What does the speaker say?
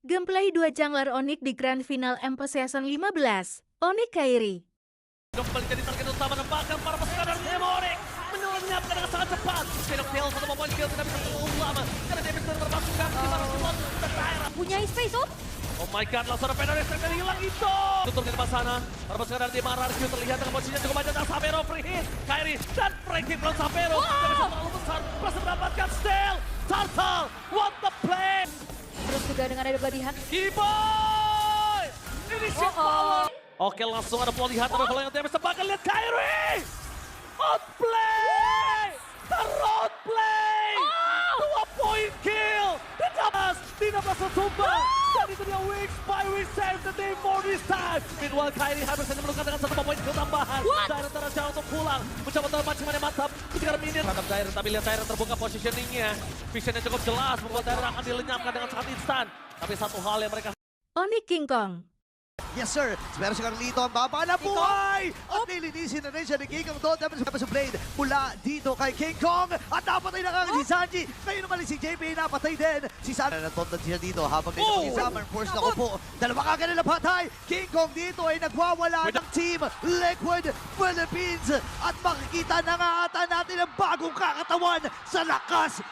Gameplay 2 Jangler Onyx di Grand Final MP Season 15. Onyx Kairi. Kembali jadi target utama dan bahkan para pasukan dari Ketemu Onyx menyiapkan dengan sangat cepat. Pinocchio satu poin kill tidak bisa terlalu lama karena dia bisa termasukkan di mana slot daerah. Punya space, oh. Oh my god, langsung ada pedal yang hilang itu. Tutup di depan sana. Para pasukan dari Gimana terlihat dengan posisinya cukup banyak. Dan Sapero free hit. Kairi dan free kick from Sapero. Tidak bisa terlalu besar. Berhasil mendapatkan steal. Turtle, what the play. Terus juga dengan ada bloody hand. Boy, ini shit power. Oke, langsung ada bloody hand. Tapi kalau yang tidak bisa bahkan lihat Kairi. Outplay. The road play. 2-point kill. Tidak berhasil tumbang. Dan itu dia Wings by We save the day for this time. Meanwhile, Kairi hampir saja menukar dengan 1 poin kill tambahan. Jangler terjauh untuk pulang. Mencoba terpancing yang mantap. Ketika minit. Terhadap Jangler, tapi lihat Jangler terbuka positioningnya. Visionnya cukup jelas. Membuat Jangler akan dilenyapkan dengan sangat instan. Tapi satu hal yang mereka... Onyx King Kong. Yes sir, meron siyang dito ang baba na buhay! At nilinisin na rin siya ni King Kong doon. Dapat sa blade mula dito kay King Kong. At napatay na nga si Sanji. Ngayon naman si JP napatay din. Si Sanji natontan siya dito habang dito mag-isama. Force na ko po. Dalawa kagad na patay. King Kong dito ay nagwawala ng Team Liquid Philippines. At makikita na nga ata natin ang bagong kakatawan sa lakas